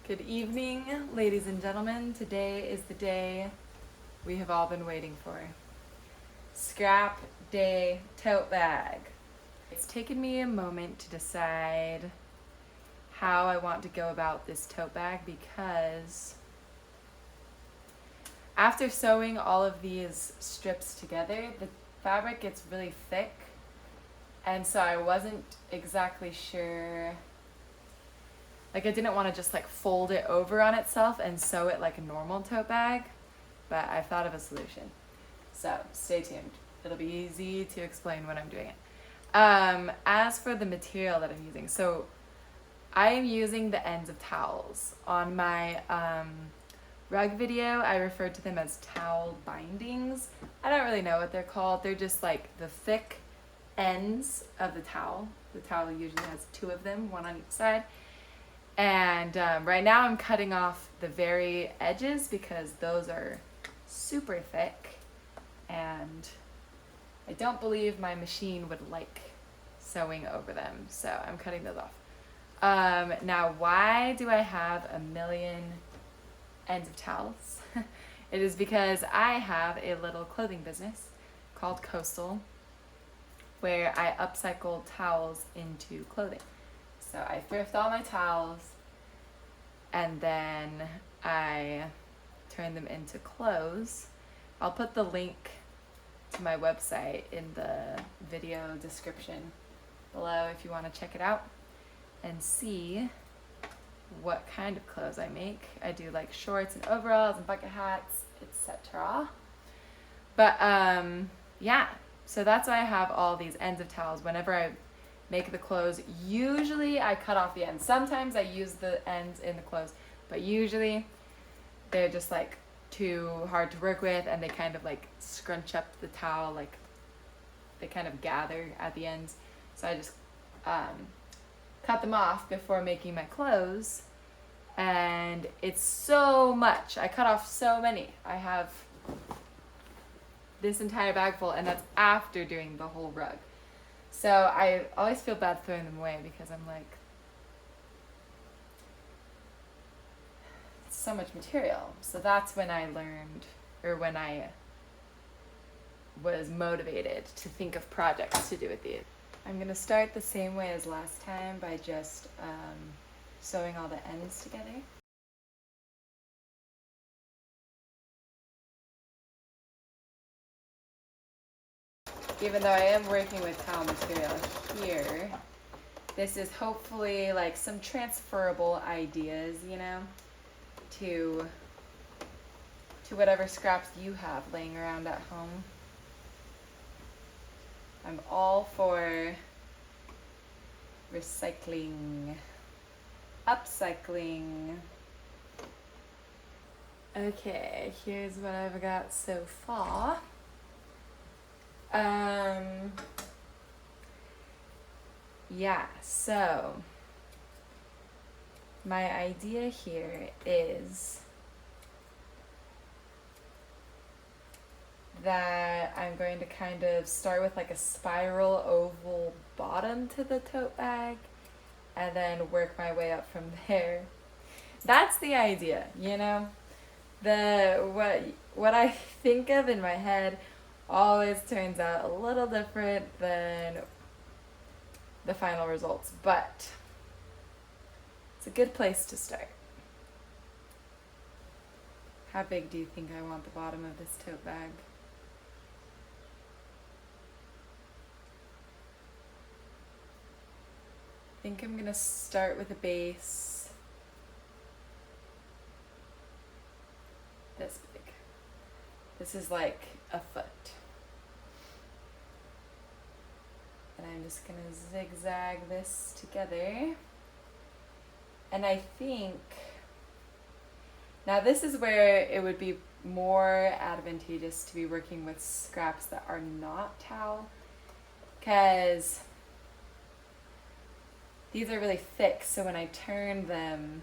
Good evening, ladies and gentlemen. Today is the day we have all been waiting for. Scrap Day Tote Bag. It's taken me a moment to decide how I want to go about this tote bag because after sewing all of these strips together, the fabric gets really thick, and so I wasn't exactly sure. Like, I didn't want to just like fold it over on itself and sew it like a normal tote bag, but I thought of a solution. So stay tuned. It'll be easy to explain when I'm doing it. As for the material that I'm using, so I am using the ends of towels. On my rug video, I referred to them as towel bindings. I don't really know what they're called. They're just like the thick ends of the towel. The towel usually has two of them, one on each side. And right now I'm cutting off the very edges because those are super thick and I don't believe my machine would like sewing over them, so I'm cutting those off. Now, why do I have a million ends of towels? It is because I have a little clothing business called Coastal where I upcycle towels into clothing. So I thrift all my towels and then I turn them into clothes. I'll put the link to my website in the video description below if you want to check it out and see what kind of clothes I make. I do like shorts and overalls and bucket hats, etc. But yeah, so that's why I have all these ends of towels. Whenever I make the clothes, usually I cut off the ends. Sometimes I use the ends in the clothes, but usually they're just like too hard to work with and they kind of like scrunch up the towel, like they kind of gather at the ends. So I just cut them off before making my clothes, and it's so much. I cut off so many. I have this entire bag full, and that's after doing the whole rug. So I always feel bad throwing them away because I'm like, it's so much material. So that's when I learned, or when I was motivated to think of projects to do with these. I'm going to start the same way as last time by just sewing all the ends together. Even though I am working with towel material here, this is hopefully like some transferable ideas, you know, to whatever scraps you have laying around at home. I'm all for recycling, upcycling. Okay, here's what I've got so far. Yeah, so my idea here is that I'm going to kind of start with like a spiral oval bottom to the tote bag and then work my way up from there. That's the idea, you know? What I think of in my head always turns out a little different than the final results, but it's a good place to start. How big do you think I want the bottom of this tote bag? I think I'm gonna start with a base this big. This is like a foot. And I'm just gonna zigzag this together. And I think, now this is where it would be more advantageous to be working with scraps that are not towel, because these are really thick, so when I turn them,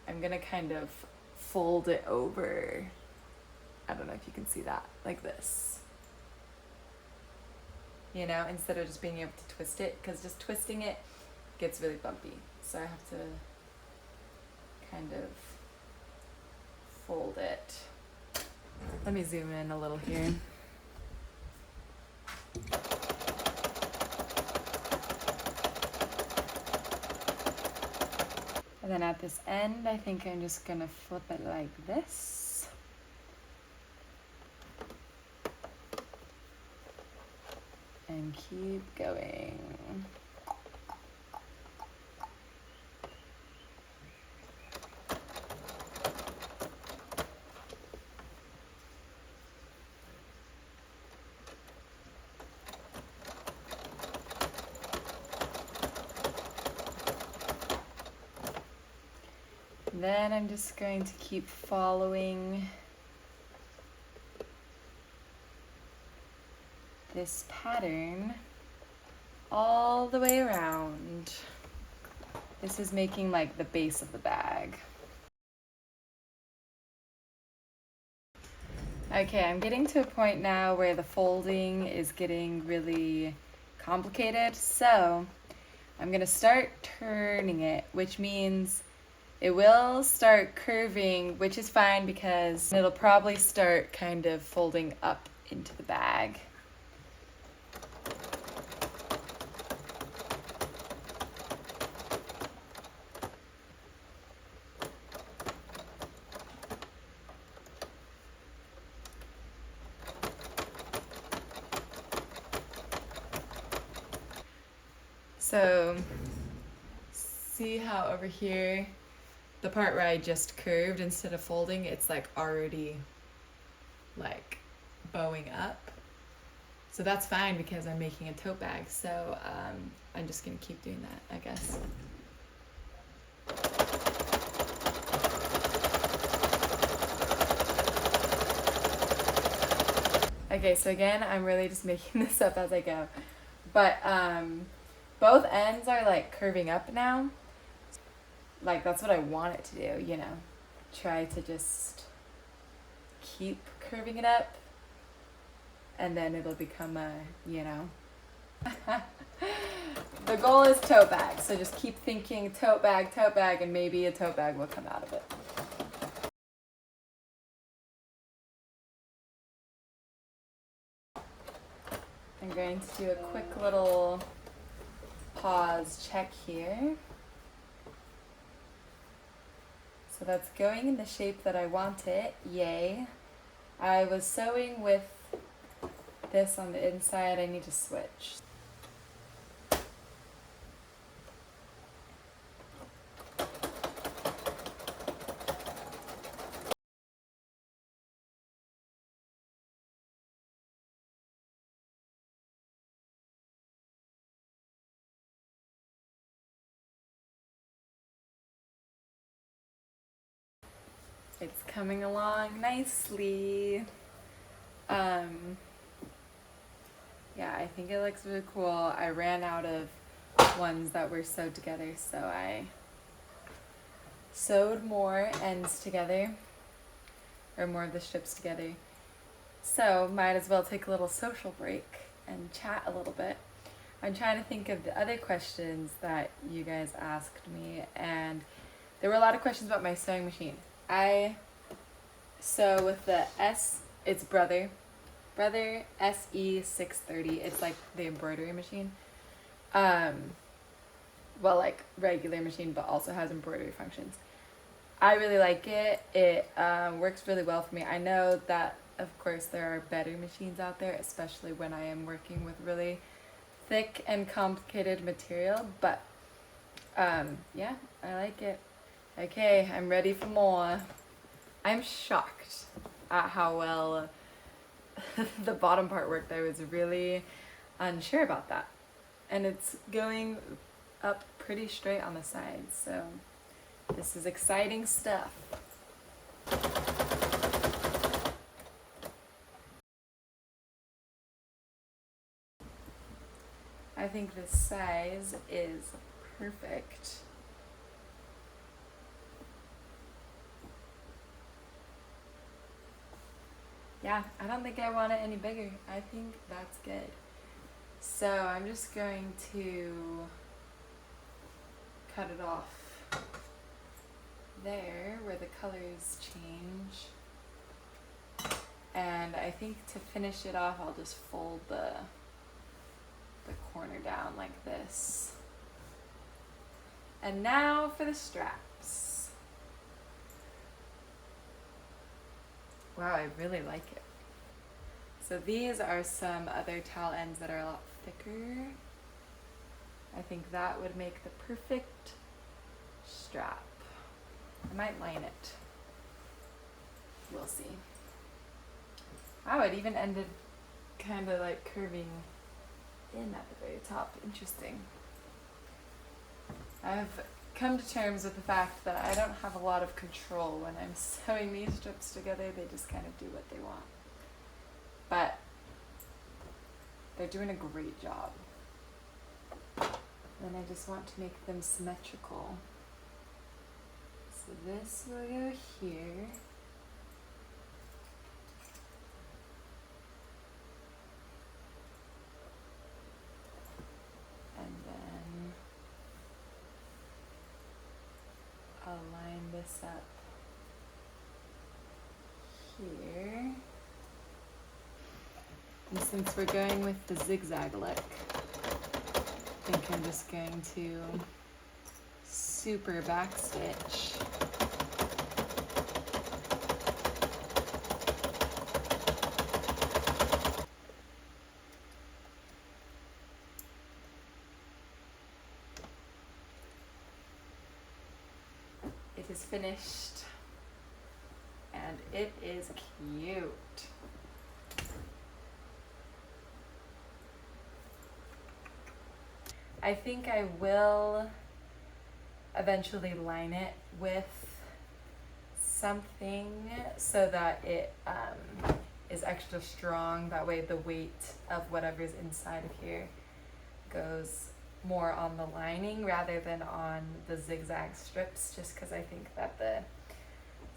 I'm gonna kind of fold it over. I don't know if you can see that, like this. You know, instead of just being able to twist it, because just twisting it gets really bumpy. So I have to kind of fold it. Let me zoom in a little here. And then at this end, I think I'm just gonna flip it like this. And keep going. Then I'm just going to keep following this pattern all the way around. This is making like the base of the bag. Okay, I'm getting to a point now where the folding is getting really complicated, so I'm gonna start turning it, which means it will start curving, which is fine because it'll probably start kind of folding up into the bag. So, see how over here, the part where I just curved instead of folding, it's like already like bowing up. So that's fine because I'm making a tote bag. So I'm just gonna keep doing that, I guess. Okay, so again, I'm really just making this up as I go. But both ends are like curving up now. Like that's what I want it to do, you know. Try to just keep curving it up and then it'll become a, you know. The goal is tote bag, so just keep thinking tote bag, and maybe a tote bag will come out of it. I'm going to do a quick little pause check here. So that's going in the shape that I want it, yay. I was sewing with this on the inside, I need to switch. It's coming along nicely. Yeah, I think it looks really cool. I ran out of ones that were sewed together, so I sewed more ends together, or more of the strips together. So might as well take a little social break and chat a little bit. I'm trying to think of the other questions that you guys asked me, and there were a lot of questions about my sewing machine. I sew with the it's Brother SE630. It's like the embroidery machine. Well, like regular machine, but also has embroidery functions. I really like it. It works really well for me. I know that, of course, there are better machines out there, especially when I am working with really thick and complicated material, but yeah, I like it. Okay, I'm ready for more. I'm shocked at how well the bottom part worked. I was really unsure about that. And it's going up pretty straight on the sides, so this is exciting stuff. I think this size is perfect. Yeah, I don't think I want it any bigger. I think that's good. So I'm just going to cut it off there where the colors change. And I think to finish it off, I'll just fold the corner down like this. And now for the straps. Wow, I really like it. So these are some other towel ends that are a lot thicker. I think that would make the perfect strap. I might line it. We'll see. Wow, it even ended kind of like curving in at the very top. Interesting. I've come to terms with the fact that I don't have a lot of control when I'm sewing these strips together. They just kind of do what they want. But they're doing a great job. And I just want to make them symmetrical. So this will go here. And then I'll line this up here. And since we're going with the zigzag look, I think I'm just going to super backstitch. It is finished, and it is cute. I think I will eventually line it with something so that it is extra strong. That way the weight of whatever's inside of here goes more on the lining rather than on the zigzag strips, just because I think that the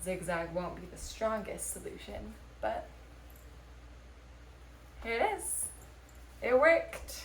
zigzag won't be the strongest solution. But here it is. It worked.